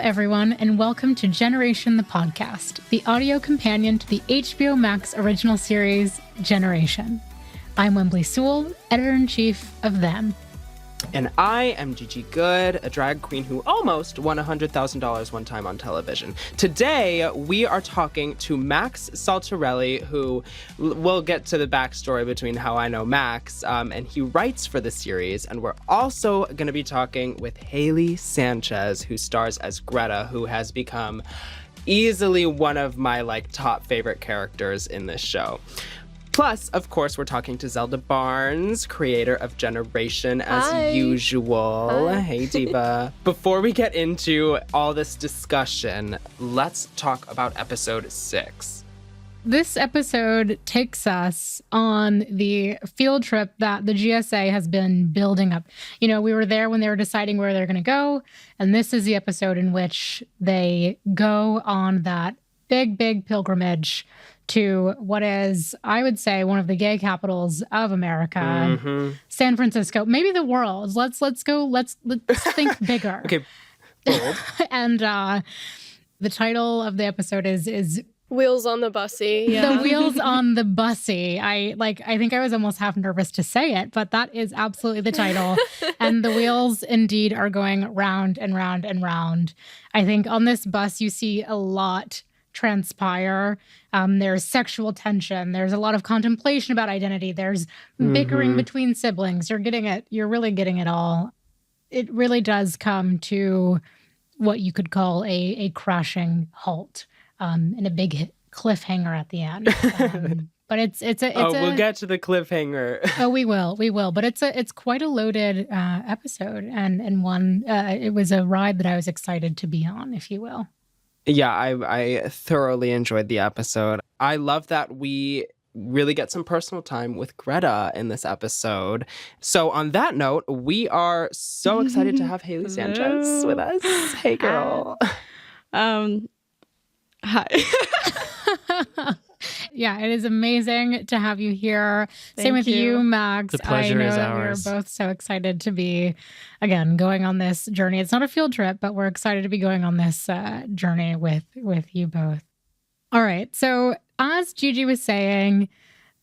everyone, and welcome to Generation the Podcast, the audio companion to the HBO Max original series, Generation. I'm Whembley Sewell, editor-in-chief of Them. And I am Gigi Goode, a drag queen who almost won $100,000 one time on television. Today, we are talking to Max Saltarelli, who we'll get to the backstory between how I know Max, and he writes for the series. And we're also going to be talking with Haley Sanchez, who stars as Greta, who has become easily one of my top favorite characters in this show. Plus, of course, we're talking to Zelda Barnes, creator of Generation, as usual. Hi. Hey, Diva. Before we get into all this discussion, let's talk about episode 6. This episode takes us on the field trip that the GSA has been building up. You know, we were there when they were deciding where they're going to go, and this is the episode in which they go on that big pilgrimage to what is, I would say, one of the gay capitals of America, San Francisco, maybe the world. Let's think bigger. Okay, bold. And the title of the episode is Wheels on the Bussy. Yeah. The Wheels on the Bussy. I think I was almost half nervous to say it, but that is absolutely the title. And the wheels indeed are going round and round and round. I think on this bus you see a lot transpire. There's sexual tension. There's a lot of contemplation about identity. There's bickering between siblings. You're getting it. You're really getting it all. It really does come to what you could call a crashing halt and a big cliffhanger at the end. But it's we'll get to the cliffhanger. Oh, we will. But it's quite a loaded episode and one. It was a ride that I was excited to be on, if you will. Yeah, I thoroughly enjoyed the episode. I love that we really get some personal time with Greta in this episode. So on that note, we are so excited to have Haley Sanchez with us. Hey, girl. Hi. Yeah, it is amazing to have you here. Same Thank with you, Max. The pleasure I know is that ours. we're both so excited to be, again, going on this journey. It's not a field trip, but we're excited to be going on this journey with you both. All right. So as Gigi was saying,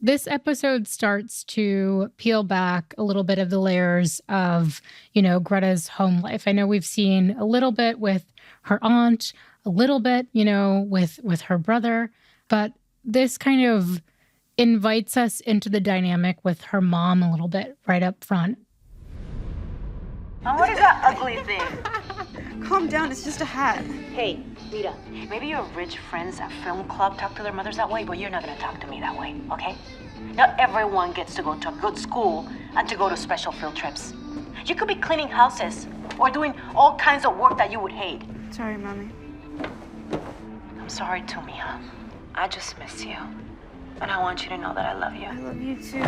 this episode starts to peel back a little bit of the layers of, Greta's home life. I know we've seen a little bit with her aunt, a little bit, with her brother, but this kind of invites us into the dynamic with her mom a little bit right up front. Oh, what is that ugly thing? Calm down, it's just a hat. Hey, Rita, maybe your rich friends at film club talk to their mothers that way, but you're not gonna talk to me that way, okay? Not everyone gets to go to a good school and to go to special field trips. You could be cleaning houses or doing all kinds of work that you would hate. Sorry, Mommy. I'm sorry too, Mia. I just miss you. And I want you to know that I love you. I love you too.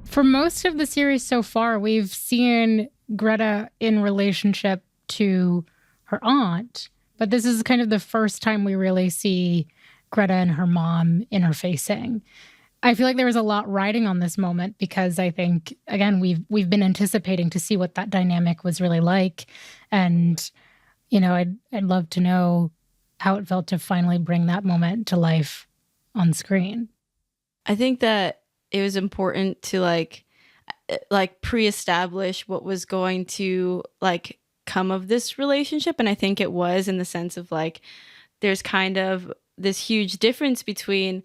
For most of the series so far, we've seen Greta in relationship to her aunt, but this is kind of the first time we really see Greta and her mom interfacing. I feel like there was a lot riding on this moment because I think, again, we've been anticipating to see what that dynamic was really like. And, I'd love to know how it felt to finally bring that moment to life on screen. I think that it was important to like pre-establish what was going to come of this relationship. And I think it was, in the sense of there's kind of this huge difference between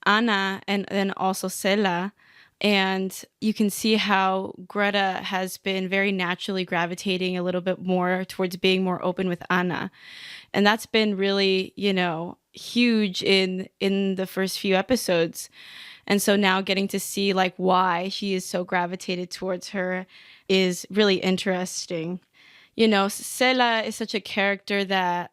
Ana and then also Sela. And you can see how Greta has been very naturally gravitating a little bit more towards being more open with Ana. And that's been really, huge in the first few episodes. And so now getting to see why she is so gravitated towards her is really interesting. Sela is such a character that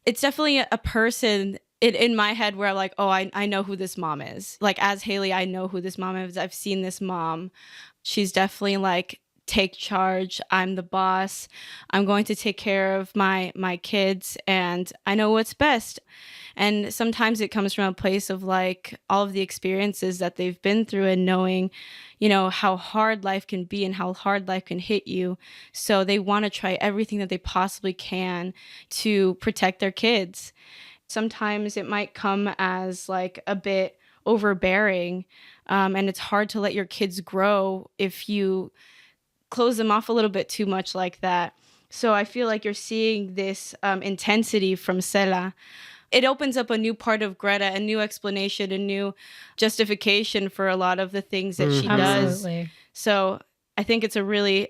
it's definitely a person in my head where I'm like, oh, I know who this mom is. As Haley, I know who this mom is. I've seen this mom. She's definitely take charge. I'm the boss. I'm going to take care of my kids, and I know what's best. And sometimes it comes from a place of like all of the experiences that they've been through and knowing, how hard life can be and how hard life can hit you. So they want to try everything that they possibly can to protect their kids. Sometimes it might come as like a bit overbearing, and it's hard to let your kids grow if you close them off a little bit too much like that. So I feel like you're seeing this intensity from Sela. It opens up a new part of Greta, a new explanation, a new justification for a lot of the things that she does. Absolutely. So I think it's a really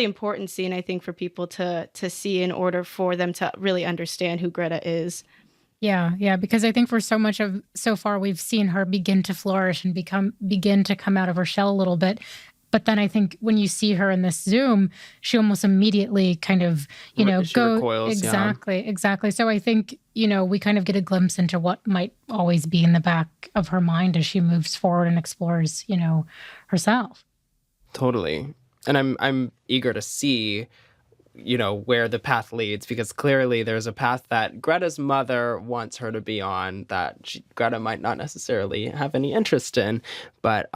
important scene, I think, for people to see in order for them to really understand who Greta is. Yeah, because I think for so far we've seen her begin to flourish and begin to come out of her shell a little bit. But then I think when you see her in this Zoom, she almost immediately kind of, She go recoils, exactly. So I think, we kind of get a glimpse into what might always be in the back of her mind as she moves forward and explores, herself. Totally. And I'm eager to see, where the path leads, because clearly there's a path that Greta's mother wants her to be on that Greta might not necessarily have any interest in. But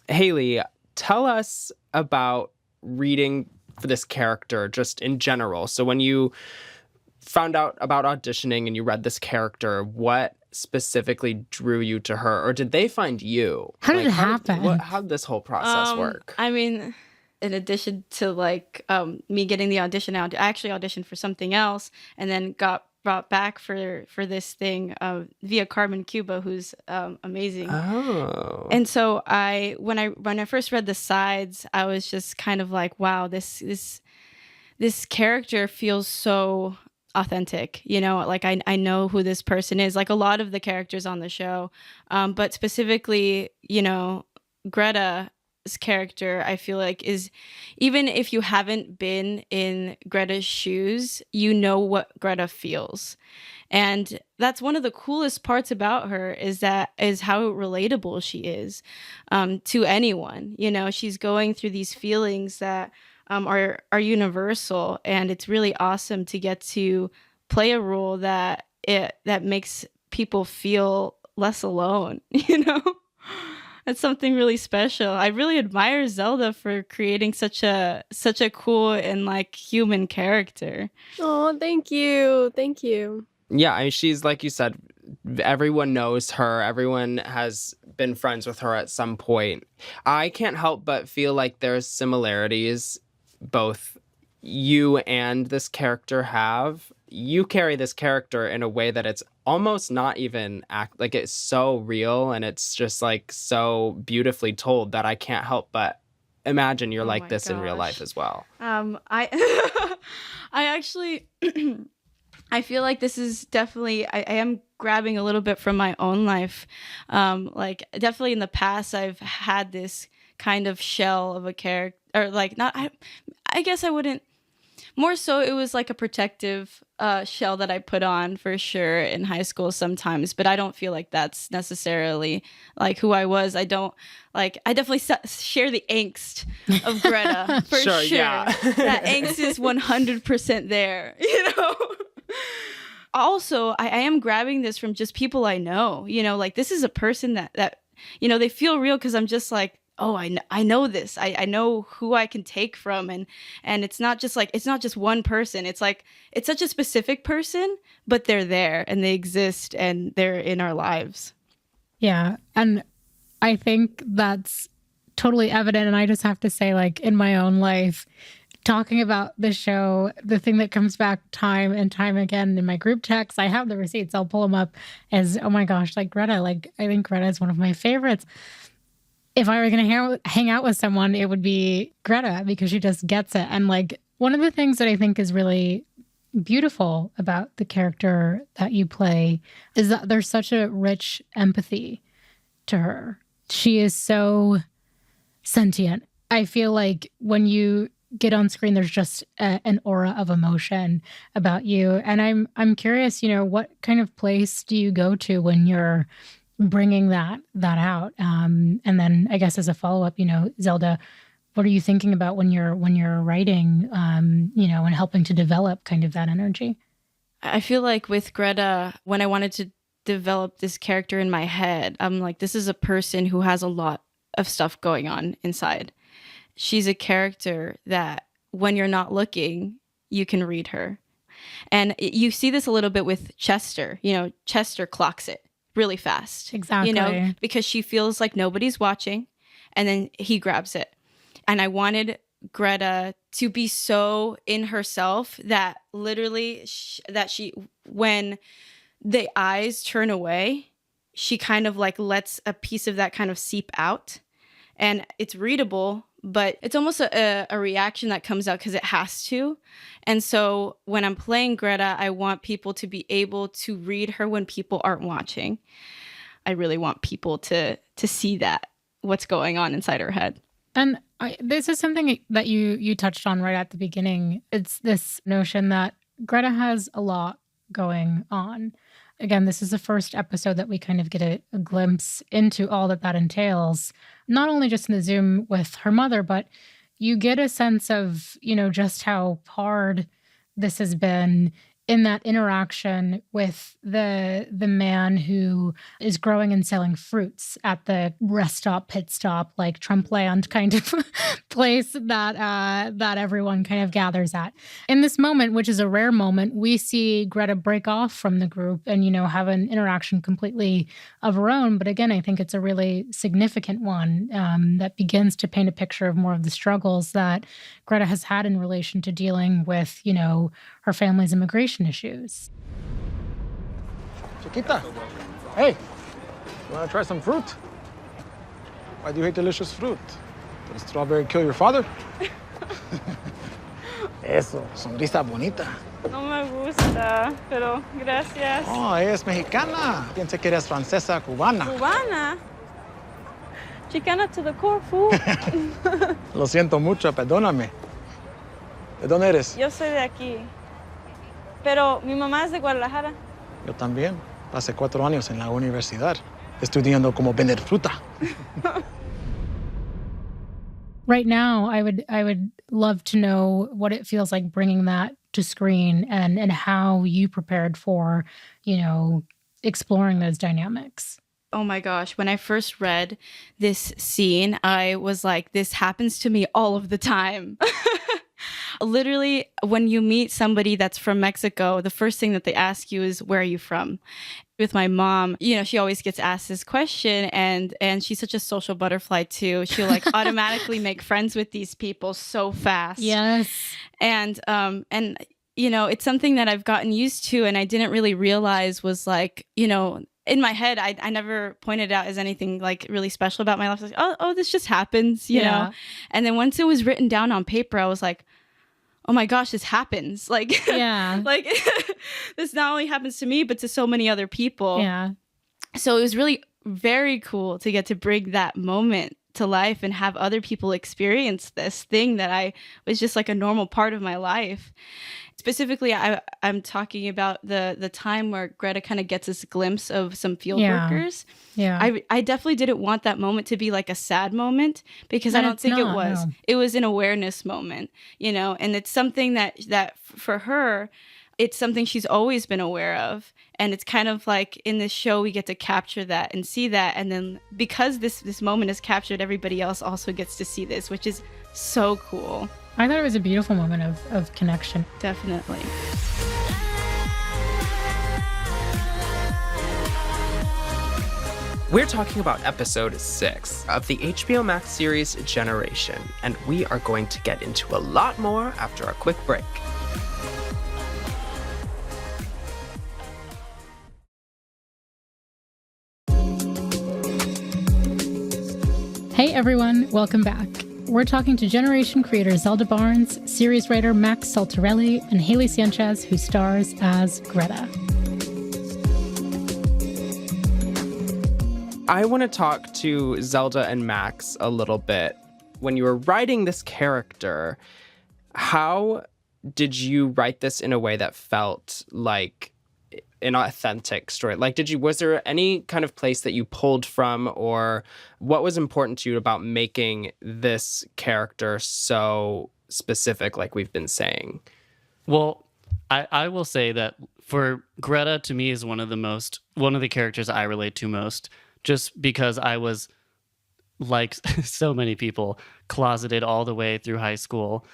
Haley, tell us about reading for this character just in general. So when you found out about auditioning and you read this character, what specifically drew you to her? Or did they find you? How did it happen? How did this whole process work? I mean, in addition to like me getting the audition out, I actually auditioned for something else and then got brought back for this thing via Carmen Cuba, who's amazing. Oh. And so when I first read the sides, I was just kind of like, wow, this character feels so authentic, like I know who this person is, like a lot of the characters on the show, but specifically, Greta's character, I feel like, is, even if you haven't been in Greta's shoes, you know what Greta feels. And that's one of the coolest parts about her is how relatable she is to anyone. She's going through these feelings that are universal, and it's really awesome to get to play a role that makes people feel less alone. That's something really special. I really admire Zelda for creating such a cool and like human character. Oh, thank you. Yeah, I mean, she's, like you said, everyone knows her. Everyone has been friends with her at some point. I can't help but feel like there's similarities both you and this character have. You carry this character in a way that it's almost not even like it's so real, and it's just like so beautifully told that I can't help but imagine you're like this in real life as well. I actually I feel like this is definitely I am grabbing a little bit from my own life. Like definitely in the past I've had this kind of shell of a character, or like not I guess I wouldn't, more so it was like a protective shell that I put on for sure in high school sometimes, but I don't feel like that's necessarily like who I was. I definitely share the angst of Greta for sure. Yeah. That angst is 100% there, Also, I am grabbing this from just people I know, like this is a person that they feel real, because I'm just like, oh, I know this. I know who I can take from, and it's not just one person. It's like it's such a specific person, but they're there and they exist and they're in our lives. Yeah, and I think that's totally evident. And I just have to say, like in my own life, talking about the show, the thing that comes back time and time again in my group texts, I have the receipts. I'll pull them up as, oh my gosh, like Greta. Like I think Greta is one of my favorites. If I were going to hang out with someone, it would be Greta, because she just gets it. And like one of the things that I think is really beautiful about the character that you play is that there's such a rich empathy to her. She is so sentient. I feel like when you get on screen, there's just an aura of emotion about you. And I'm curious, what kind of place do you go to when you're bringing that out? And then I guess as a follow-up, Zelda, What are you thinking about when you're writing, and helping to develop kind of that energy? I feel like with Greta, when I wanted to develop this character in my head, I'm like, this is a person who has a lot of stuff going on inside. She's a character that when you're not looking, you can read her. And you see this a little bit with Chester. Chester clocks it really fast. Exactly. Because she feels like nobody's watching, and then he grabs it. And I wanted Greta to be so in herself that literally when the eyes turn away, she kind of like lets a piece of that kind of seep out, and it's readable, but it's almost a reaction that comes out because it has to. And so when I'm playing Greta, I want people to be able to read her when people aren't watching. I really want people to see that, what's going on inside her head. And this is something that you touched on right at the beginning. It's this notion that Greta has a lot going on. Again, this is the first episode that we kind of get a glimpse into all that entails, not only just in the Zoom with her mother, but you get a sense of, just how hard this has been in that interaction with the man who is growing and selling fruits at the rest stop, pit stop, like Trump land kind of place that everyone kind of gathers at. In this moment, which is a rare moment, we see Greta break off from the group and, have an interaction completely of her own. But again, I think it's a really significant one that begins to paint a picture of more of the struggles that Greta has had in relation to dealing with, her family's immigration issues. Chiquita, hey, you want to try some fruit? Why do you hate delicious fruit? Did a strawberry kill your father? Eso, sonrisa bonita. No me gusta, pero gracias. Oh, es mexicana. Pensé que eres francesa, cubana. Cubana? Chicana to the core, fool. Lo siento mucho, perdóname. ¿De dónde eres? Yo soy de aquí. Pero mi mamá es de Guadalajara. Yo también. Pasé 4 años en la universidad, estudiando cómo vender fruta. Right now, I would love to know what it feels like bringing that to screen and how you prepared for, exploring those dynamics. Oh my gosh, when I first read this scene, I was like, this happens to me all of the time. Literally, when you meet somebody that's from Mexico, the first thing that they ask you is, where are you from? With my mom, she always gets asked this question, and she's such a social butterfly too. She'll like automatically make friends with these people so fast. Yes. And it's something that I've gotten used to, and I didn't really realize was like, in my head, I never pointed out as anything like really special about my life. I was like, oh, this just happens, you know? And then once it was written down on paper, I was like, oh my gosh, this happens. Like, yeah. like this not only happens to me, but to so many other people. Yeah. So it was really very cool to get to bring that moment to life and have other people experience this thing that I was just like a normal part of my life. Specifically, I'm talking about the time where Greta kind of gets this glimpse of some field workers. Yeah. I definitely didn't want that moment to be like a sad moment, because I don't think it was. No. It was an awareness moment, and it's something that for her, it's something she's always been aware of. And it's kind of like in this show, we get to capture that and see that. And then because this moment is captured, everybody else also gets to see this, which is so cool. I thought it was a beautiful moment of connection. Definitely. We're talking about episode 6 of the HBO Max series Generation, and we are going to get into a lot more after a quick break. Hey everyone, welcome back. We're talking to Generation creator Zelda Barnes, series writer Max Saltarelli, and Haley Sanchez, who stars as Greta. I want to talk to Zelda and Max a little bit. When you were writing this character, how did you write this in a way that felt like an authentic story? Like, was there any kind of place that you pulled from, or what was important to you about making this character so specific, like we've been saying? Well, I will say that for Greta, to me, is one of the characters I relate to most, just because I was, like so many people, closeted all the way through high school.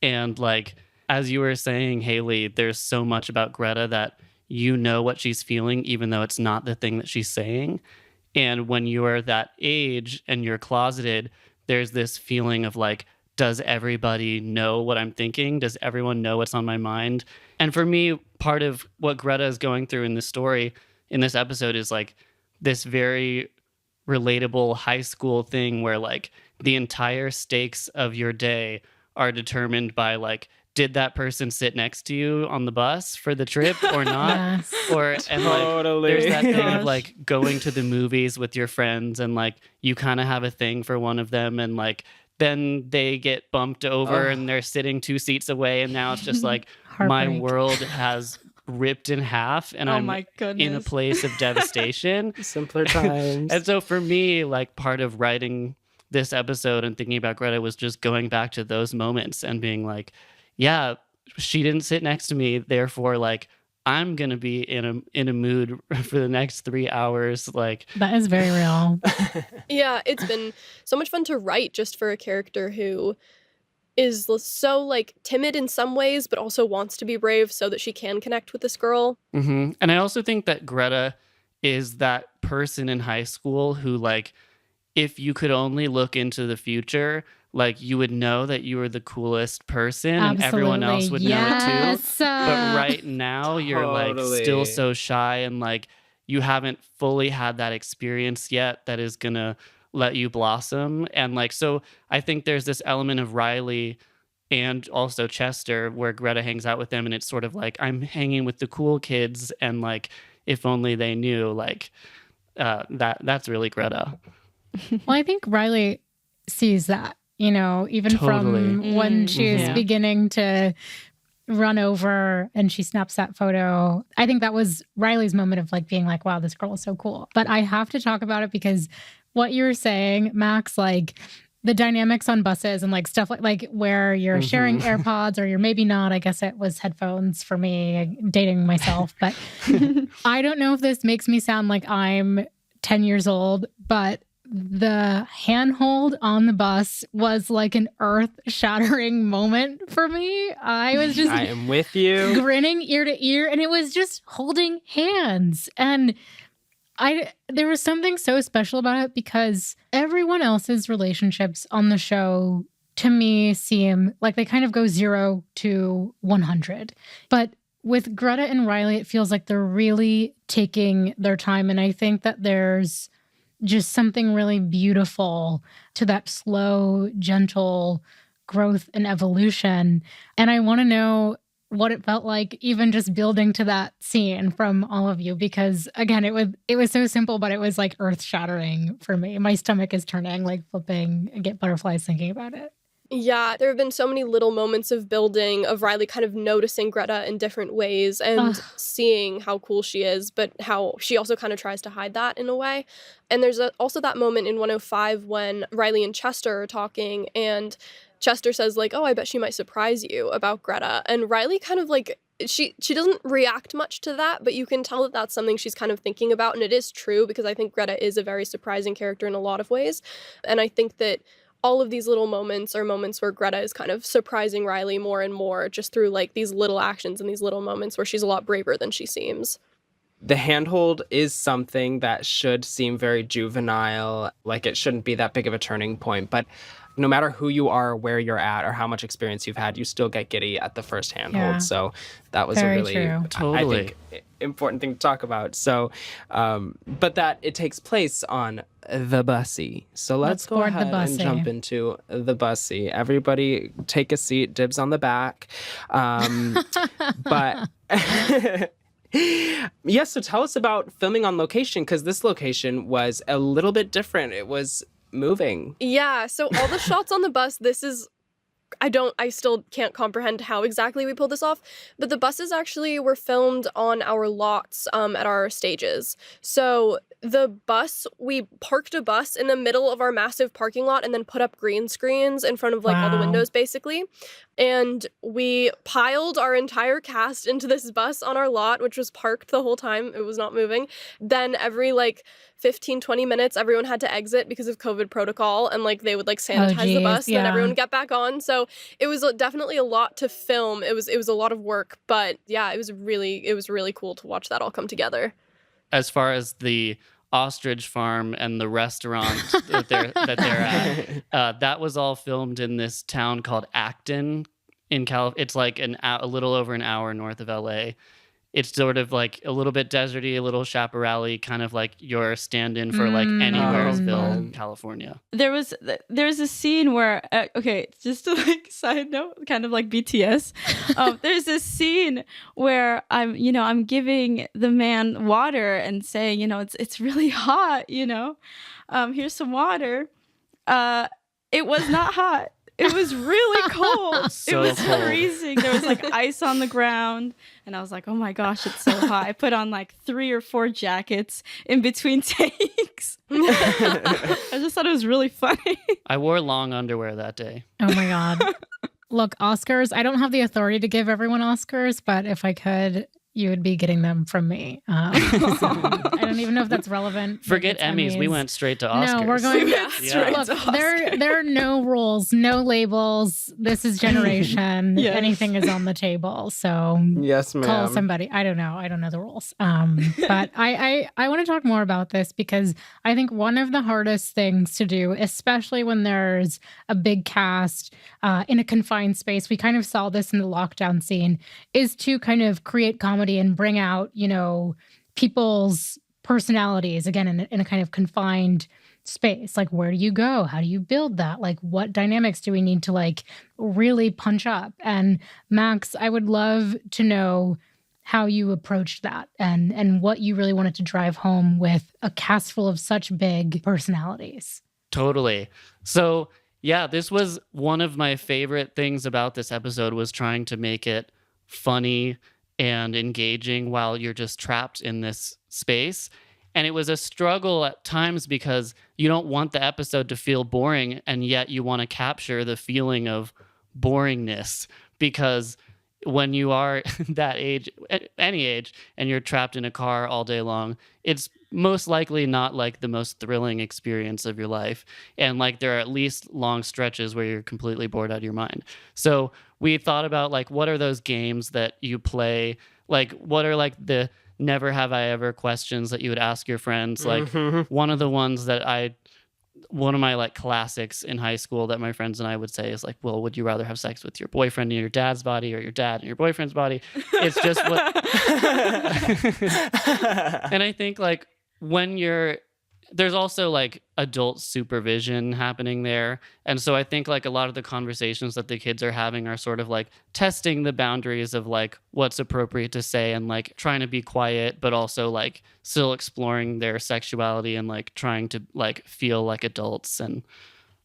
And like, as you were saying, Haley, there's so much about Greta that you know what she's feeling, even though it's not the thing that she's saying. And when you're that age and you're closeted, there's this feeling of like, does everybody know what I'm thinking? Does everyone know what's on my mind? And for me, part of what Greta is going through in this story, in this episode, is like this very relatable high school thing where like the entire stakes of your day are determined by like, did that person sit next to you on the bus for the trip or not? Yes. Or and like Totally. there's that thing of like going to the movies with your friends and like you kind of have a thing for one of them and like then they get bumped over and they're sitting 2 seats away and now it's just like my Heartbreak. world has ripped in half and I'm my in a goodness. place of devastation. Simpler times. And so for me, like part of writing this episode and thinking about Greta was just going back to those moments and being like, yeah, she didn't sit next to me, therefore like I'm gonna be in a mood for the next 3 hours. Like That is very real. Yeah, it's been so much fun to write just for a character who is so like timid in some ways, but also wants to be brave so that she can connect with this girl. And I also think that Greta is that person in high school who like, if you could only look into the future, like you would know that you were the coolest person and everyone else would know it too. But right now you're like still so shy and like you haven't fully had that experience yet that is gonna let you blossom. And like, so I think there's this element of Riley and also Chester where Greta hangs out with them and it's sort of like, I'm hanging with the cool kids and like, if only they knew, like that's really Greta. Well, I think Riley sees that, you know, even from when she's beginning to run over and she snaps that photo. I think that was Riley's moment of like being like, wow, this girl is so cool. But I have to talk about it because what you were saying, Max, like the dynamics on buses and like stuff like where you're sharing AirPods or you're maybe not. I guess it was headphones for me, dating myself. But I don't know if this makes me sound like I'm 10 years old, but the handhold on the bus was like an earth-shattering moment for me. I was just I am with you. Grinning ear to ear, and it was just holding hands. And there was something so special about it because everyone else's relationships on the show to me seem like they kind of go 0 to 100. But with Greta and Riley, it feels like they're really taking their time. And I think that there's just something really beautiful to that slow, gentle growth and evolution. And I want to know what it felt like even just building to that scene from all of you, because again, it was so simple, but it was like earth-shattering for me. My stomach is turning, like flipping. I get butterflies thinking about it. Yeah, there have been so many little moments of building, of Riley kind of noticing Greta in different ways and seeing how cool she is, but how she also kind of tries to hide that in a way. And there's also that moment in 105 when Riley and Chester are talking and Chester says like, oh, I bet she might surprise you about Greta. And Riley kind of like, she doesn't react much to that, but you can tell that that's something she's kind of thinking about. And it is true because I think Greta is a very surprising character in a lot of ways. And I think that all of these little moments are moments where Greta is kind of surprising Riley more and more just through like these little actions and these little moments where she's a lot braver than she seems. The handhold is something that should seem very juvenile, like it shouldn't be that big of a turning point, but no matter who you are, where you're at, or how much experience you've had, you still get giddy at the first handhold. Yeah. So that was Very a really, true. I think, important thing to talk about. So, but that it takes place on the bussy. So let's go board the ahead and bussy. jump into the bussy. Everybody take a seat, dibs on the back. But yes, so tell us about filming on location, because this location was a little bit different. It was moving. Yeah, so all the shots on the bus, this is I still can't comprehend how exactly we pulled this off, but the buses actually were filmed on our lots at our stages. So we parked a bus in the middle of our massive parking lot and then put up green screens in front of like all the windows basically. And we piled our entire cast into this bus on our lot, which was parked the whole time. It was not moving. Then every like 15, 20 minutes, everyone had to exit because of COVID protocol, and like they would like sanitize the bus and then everyone would get back on. So it was definitely a lot to film. It was a lot of work, but yeah, it was really cool to watch that all come together. As far as the ostrich farm and the restaurant that they're at, that was all filmed in this town called Acton in California. It's like a little over an hour north of LA. It's sort of like a little bit deserty, a little chaparral-y, kind of like your stand-in for like Anywheresville, California. There's a scene where okay, just to like side note, kind of like BTS. There's this scene where I'm giving the man water and saying, it's really hot, here's some water. It was not hot. It was really cold. So it was cold. freezing. There was like ice on the ground. And I was like, oh my gosh, it's so hot. I put on like 3 or 4 jackets in between takes. I just thought it was really funny. I wore long underwear that day. Oh my God. Look, Oscars, I don't have the authority to give everyone Oscars, but if I could, you would be getting them from me. So I don't even know if that's relevant. Forget Emmys. We went straight to Oscars. No, we're going straight look, there are no rules, no labels. This is generation. Yes. Anything is on the table. So Yes, ma'am. call somebody. I don't know the rules. But I want to talk more about this because I think one of the hardest things to do, especially when there's a big cast in a confined space, we kind of saw this in the lockdown scene, is to kind of create comedy and bring out, people's personalities again in a kind of confined space. Like, where do you go? How do you build that? Like, what dynamics do we need to like really punch up? And Max, I would love to know how you approached that and what you really wanted to drive home with a cast full of such big personalities. Totally. So yeah, this was one of my favorite things about this episode, was trying to make it funny and engaging while you're just trapped in this space. And it was a struggle at times because you don't want the episode to feel boring, and yet you want to capture the feeling of boringness, because when you are that age, any age, and you're trapped in a car all day long, it's most likely not like the most thrilling experience of your life. And like there are at least long stretches where you're completely bored out of your mind. So we thought about like, what are those games that you play? Like, what are like the never have I ever questions that you would ask your friends? Like one of the ones that one of my like classics in high school that my friends and I would say is like, well, would you rather have sex with your boyfriend in your dad's body or your dad in your boyfriend's body? It's just what. And I think like there's also like adult supervision happening there. And so I think like a lot of the conversations that the kids are having are sort of like testing the boundaries of like what's appropriate to say, and like trying to be quiet, but also like still exploring their sexuality and like trying to like feel like adults. And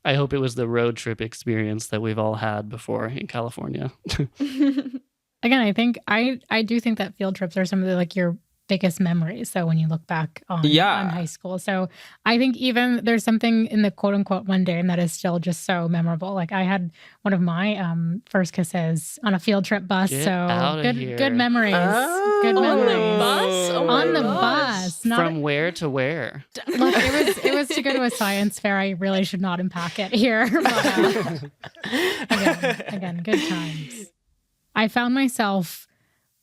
I hope it was the road trip experience that we've all had before in California. Again, I think I do think that field trips are some of the like your biggest memories. So when you look back on high school. So I think even there's something in the quote unquote mundane that is still just so memorable. Like I had one of my first kisses on a field trip bus. Get so out of here. Good memories. Good memories. On the bus? Oh on the gosh. bus. Not From where to where? Look, it was to go to a science fair. I really should not unpack it here. But, again, good times. I found myself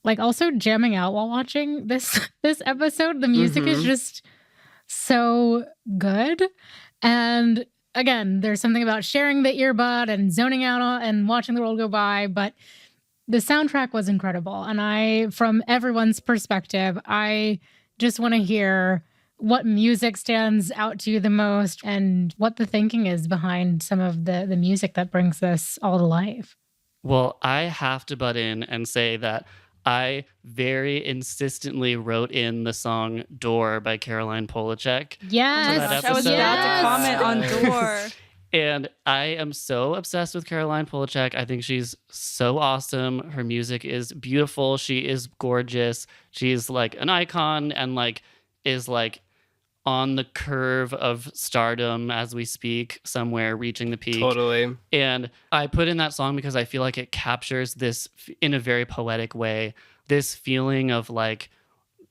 like also jamming out while watching this episode. The music is just so good. And again, there's something about sharing the earbud and zoning out and watching the world go by. But the soundtrack was incredible. And from everyone's perspective, I just want to hear what music stands out to you the most and what the thinking is behind some of the music that brings this all to life. Well, I have to butt in and say that I very insistently wrote in the song Door by Caroline Polachek. Yes. that I was episode. about to comment on Door. And I am so obsessed with Caroline Polachek. I think she's so awesome. Her music is beautiful. She is gorgeous. She's like an icon and like is like on the curve of stardom as we speak, somewhere reaching the peak. Totally. And I put in that song because I feel like it captures this in a very poetic way, this feeling of like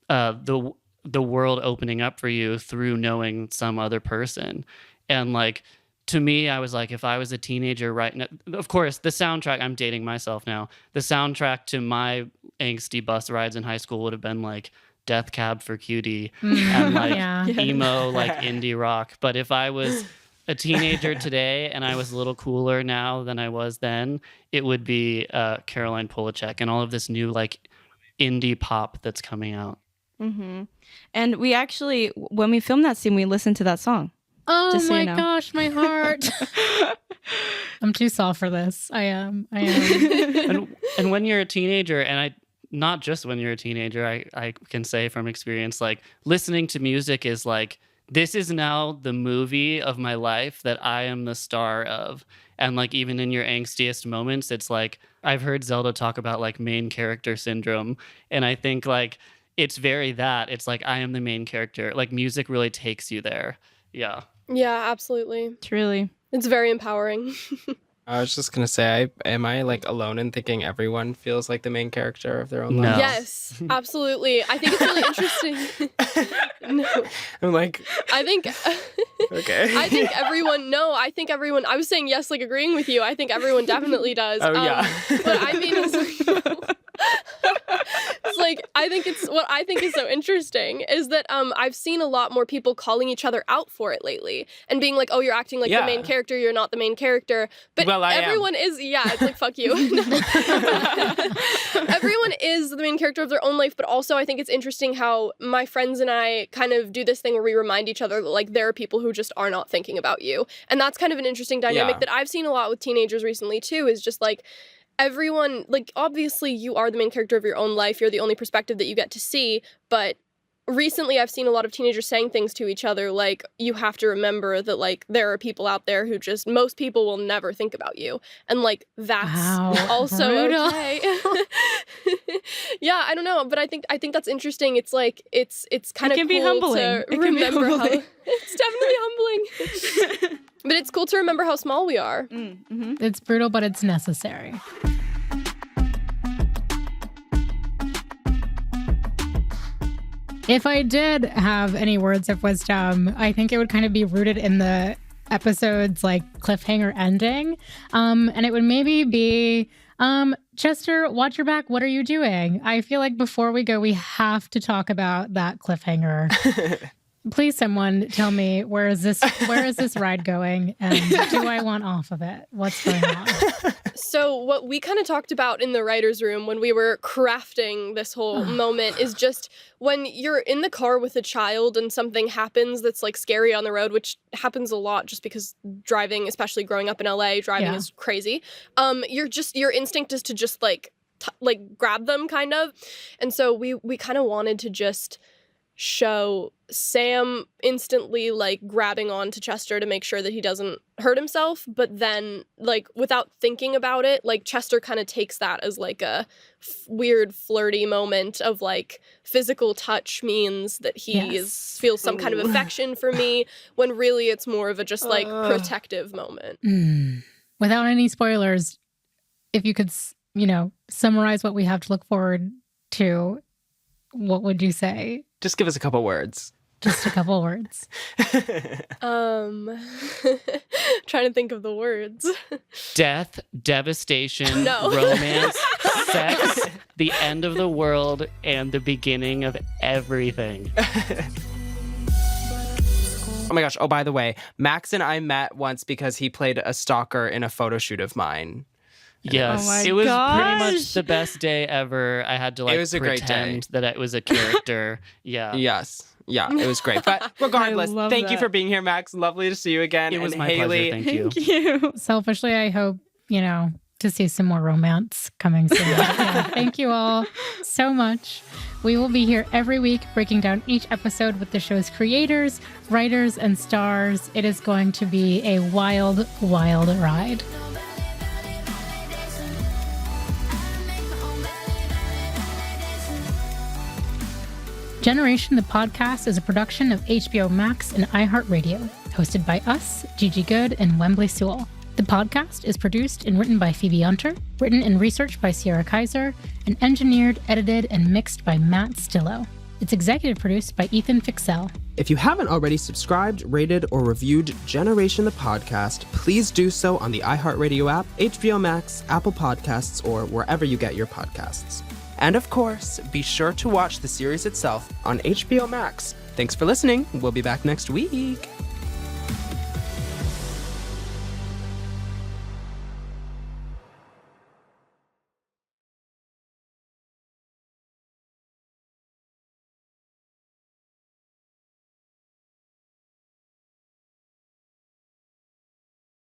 the world opening up for you through knowing some other person. And like, to me, I was like, if I was a teenager right now, of course, the soundtrack, I'm dating myself now. The soundtrack to my angsty bus rides in high school would have been like Death Cab for Cutie and like emo, like indie rock. But if I was a teenager today and I was a little cooler now than I was then, it would be Caroline Polachek and all of this new like indie pop that's coming out. Mm-hmm. And we actually, when we filmed that scene, we listened to that song. Oh Just so my you know. gosh, my heart. I'm too soft for this. I am. And when you're a teenager, and not just when you're a teenager, I can say from experience, like listening to music is like, this is now the movie of my life that I am the star of. And like, even in your angstiest moments, it's like, I've heard Zelda talk about like main character syndrome. And I think like, it's very that. It's like, I am the main character. Like music really takes you there. Yeah. Yeah, absolutely. Truly. It's very empowering. I was just gonna say, am I like alone in thinking everyone feels like the main character of their own No. life? Yes, absolutely. I think it's really interesting. No, I'm like, I think okay. I think everyone. I was saying yes, like agreeing with you. I think everyone definitely does. Oh, yeah. But I mean, it's like what I think is so interesting is that I've seen a lot more people calling each other out for it lately and being like, oh, you're acting like the main character, you're not the main character. But Well, I everyone is, it's like, fuck you. Everyone is the main character of their own life, but also I think it's interesting how my friends and I kind of do this thing where we remind each other that like there are people who just are not thinking about you. And that's kind of an interesting dynamic that I've seen a lot with teenagers recently too, is just like, everyone, like, obviously you are the main character of your own life. You're the only perspective that you get to see. But recently I've seen a lot of teenagers saying things to each other like, you have to remember that, like, there are people out there who just, most people will never think about you. And, like, that's also brutal. okay. Yeah, I don't know. But I think that's interesting. It's like, it's kind of cool be humbling. to It can be remember how... humbling. It's definitely humbling. But it's cool to remember how small we are. Mm-hmm. It's brutal, but it's necessary. If I did have any words of wisdom, I think it would kind of be rooted in the episode's like cliffhanger ending. And it would maybe be, Chester, watch your back. What are you doing? I feel like before we go, we have to talk about that cliffhanger. Please, someone tell me, where is this ride going? And do I want off of it? What's going on? So what we kind of talked about in the writer's room when we were crafting this whole moment is just when you're in the car with a child and something happens that's like scary on the road, which happens a lot just because driving, especially growing up in LA, driving is crazy. Your instinct is to just like grab them kind of. And so we kind of wanted to just show Sam instantly like grabbing on to Chester to make sure that he doesn't hurt himself, but then like without thinking about it, like Chester kind of takes that as like a weird flirty moment of like physical touch means that he feels some kind of affection for me, when really it's more of a just like protective moment. Without any spoilers, if you could, summarize what we have to look forward to, what would you say? Just give us a couple words. Just a couple words. Trying to think of the words. Death, devastation, No. romance, sex, the end of the world, and the beginning of everything. Oh my gosh. Oh, by the way, Max and I met once because he played a stalker in a photo shoot of mine. Yes, Oh my it was pretty much gosh. the best day ever. I had to like It was a great pretend day. that it was a character. Yeah. Yes. Yeah, it was great. But regardless, love thank you that. for being here, Max. Lovely to see you again. It was And my Haley, pleasure. Thank you. Thank you. Selfishly, I hope, to see some more romance coming soon. Yeah, thank you all so much We will be here every week breaking down each episode with the show's creators, writers, and stars. It is going to be a wild, wild ride. Generation the Podcast is a production of HBO Max and iHeartRadio, hosted by us, Gigi Goode and Whembley Sewell. The podcast is produced and written by Phoebe Hunter, written and researched by Sierra Kaiser, and engineered, edited, and mixed by Matt Stillo. It's executive produced by Ethan Fixell. If you haven't already subscribed, rated, or reviewed Generation the Podcast, please do so on the iHeartRadio app, HBO Max, Apple Podcasts, or wherever you get your podcasts. And of course, be sure to watch the series itself on HBO Max. Thanks for listening. We'll be back next week.